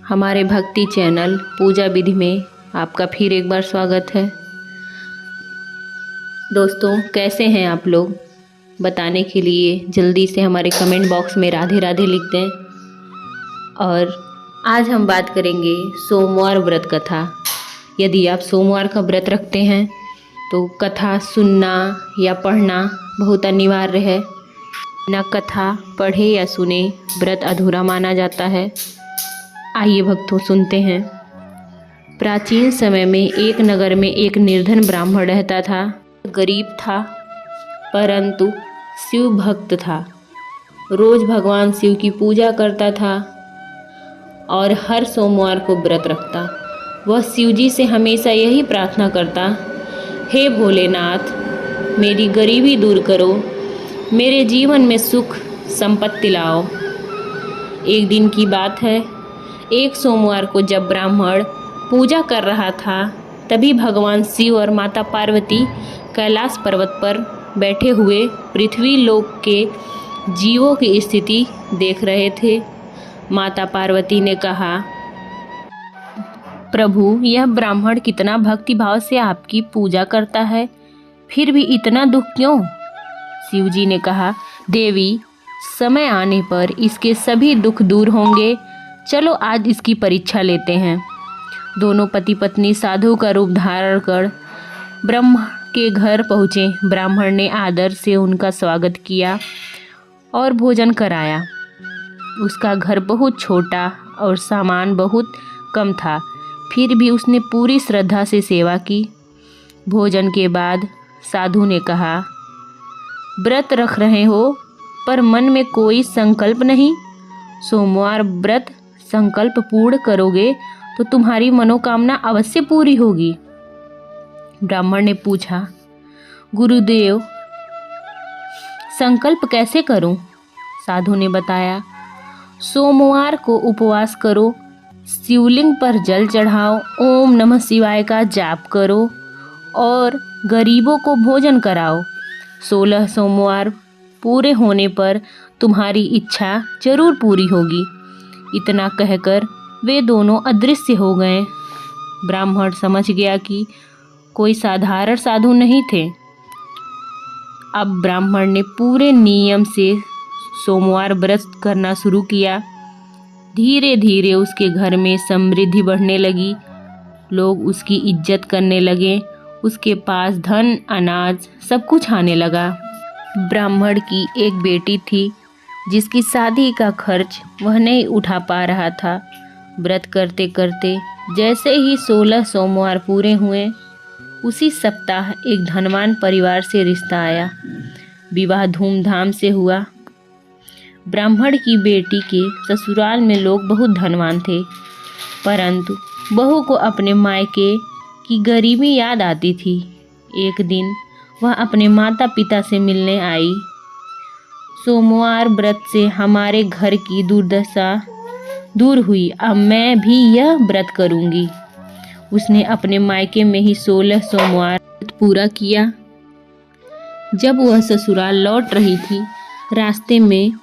हमारे भक्ति चैनल पूजा विधि में आपका फिर एक बार स्वागत है। दोस्तों, कैसे हैं आप लोग? बताने के लिए जल्दी से हमारे कमेंट बॉक्स में राधे राधे लिख दें। और आज हम बात करेंगे सोमवार व्रत कथा। यदि आप सोमवार का व्रत रखते हैं तो कथा सुनना या पढ़ना बहुत अनिवार्य है। बिना कथा पढ़े या सुने व्रत अधूरा माना जाता है। आइए भक्तों, सुनते हैं। प्राचीन समय में एक नगर में एक निर्धन ब्राह्मण रहता था। गरीब था परंतु शिव भक्त था। रोज भगवान शिव की पूजा करता था और हर सोमवार को व्रत रखता। वह शिव जी से हमेशा यही प्रार्थना करता, हे भोलेनाथ, मेरी गरीबी दूर करो, मेरे जीवन में सुख संपत्ति लाओ। एक दिन की बात है, एक सोमवार को जब ब्राह्मण पूजा कर रहा था तभी भगवान शिव और माता पार्वती कैलाश पर्वत पर बैठे हुए पृथ्वी लोक के जीवों की स्थिति देख रहे थे। माता पार्वती ने कहा, प्रभु, यह ब्राह्मण कितना भक्ति भाव से आपकी पूजा करता है, फिर भी इतना दुख क्यों? शिव जी ने कहा, देवी, समय आने पर इसके सभी दुख दूर होंगे। चलो आज इसकी परीक्षा लेते हैं। दोनों पति पत्नी साधु का रूप धारण कर ब्रह्म के घर पहुँचे। ब्राह्मण ने आदर से उनका स्वागत किया और भोजन कराया। उसका घर बहुत छोटा और सामान बहुत कम था, फिर भी उसने पूरी श्रद्धा से सेवा की। भोजन के बाद साधु ने कहा, व्रत रख रहे हो पर मन में कोई संकल्प नहीं। सोमवार व्रत संकल्प पूर्ण करोगे तो तुम्हारी मनोकामना अवश्य पूरी होगी। ब्राह्मण ने पूछा, गुरुदेव, संकल्प कैसे करूं? साधु ने बताया, सोमवार को उपवास करो, शिवलिंग पर जल चढ़ाओ, ओम नमः शिवाय का जाप करो और गरीबों को भोजन कराओ। 16 सोमवार पूरे होने पर तुम्हारी इच्छा जरूर पूरी होगी। इतना कहकर वे दोनों अदृश्य हो गए। ब्राह्मण समझ गया कि कोई साधारण साधु नहीं थे। अब ब्राह्मण ने पूरे नियम से सोमवार व्रत करना शुरू किया। धीरे धीरे उसके घर में समृद्धि बढ़ने लगी। लोग उसकी इज्जत करने लगे। उसके पास धन, अनाज सब कुछ आने लगा। ब्राह्मण की एक बेटी थी जिसकी शादी का खर्च वह नहीं उठा पा रहा था। व्रत करते करते जैसे ही 16 सोमवार पूरे हुए, उसी सप्ताह एक धनवान परिवार से रिश्ता आया। विवाह धूमधाम से हुआ। ब्राह्मण की बेटी के ससुराल में लोग बहुत धनवान थे, परंतु बहू को अपने मायके की गरीबी याद आती थी। एक दिन वह अपने माता पिता से मिलने आई। सोमवार व्रत से हमारे घर की दुर्दशा दूर हुई, अब मैं भी यह व्रत करूंगी। उसने अपने मायके में ही 16 सोमवार पूरा किया। जब वह ससुराल लौट रही थी, रास्ते में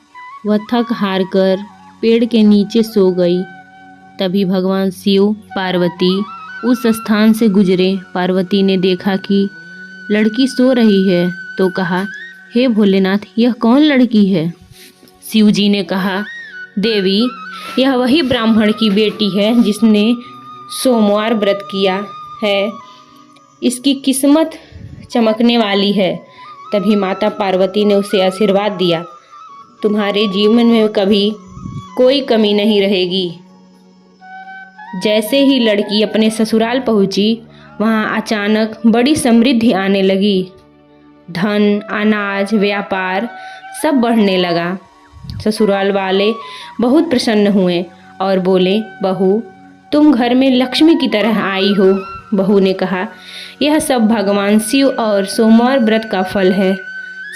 वह थक हार कर पेड़ के नीचे सो गई। तभी भगवान शिव पार्वती उस स्थान से गुजरे। पार्वती ने देखा कि लड़की सो रही है तो कहा, हे भोलेनाथ, यह कौन लड़की है? शिव जी ने कहा, देवी, यह वही ब्राह्मण की बेटी है जिसने सोमवार व्रत किया है। इसकी किस्मत चमकने वाली है। तभी माता पार्वती ने उसे आशीर्वाद दिया, तुम्हारे जीवन में कभी कोई कमी नहीं रहेगी। जैसे ही लड़की अपने ससुराल पहुंची, वहां अचानक बड़ी समृद्धि आने लगी। धन, अनाज, व्यापार सब बढ़ने लगा। ससुराल वाले बहुत प्रसन्न हुए और बोले, बहू, तुम घर में लक्ष्मी की तरह आई हो। बहू ने कहा, यह सब भगवान शिव और सोमवार व्रत का फल है।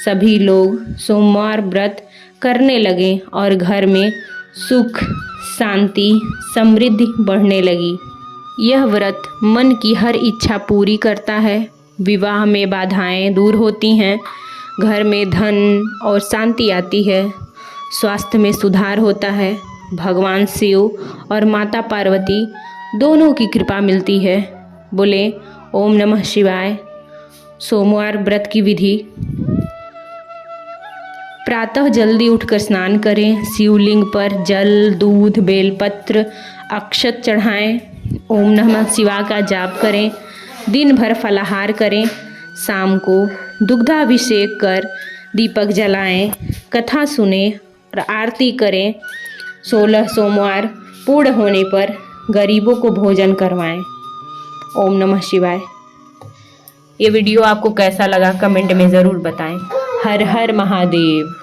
सभी लोग सोमवार व्रत करने लगे और घर में सुख, शांति, समृद्धि बढ़ने लगी। यह व्रत मन की हर इच्छा पूरी करता है। विवाह में बाधाएं दूर होती हैं, घर में धन और शांति आती है, स्वास्थ्य में सुधार होता है भगवान शिव और माता पार्वती दोनों की कृपा मिलती है। बोले ओम नमः शिवाय। सोमवार व्रत की विधि। प्रातः जल्दी उठकर स्नान करें, शिवलिंग पर जल, दूध, बेलपत्र, अक्षत चढ़ाएं, ओम नमः शिवाय का जाप करें, दिन भर फलाहार करें, शाम को दुग्धाभिषेक कर दीपक जलाएं, कथा सुने और आरती करें। 16 सोमवार पूर्ण होने पर गरीबों को भोजन करवाएं। ओम नमः शिवाय। ये वीडियो आपको कैसा लगा कमेंट में ज़रूर बताएं। हर हर महादेव।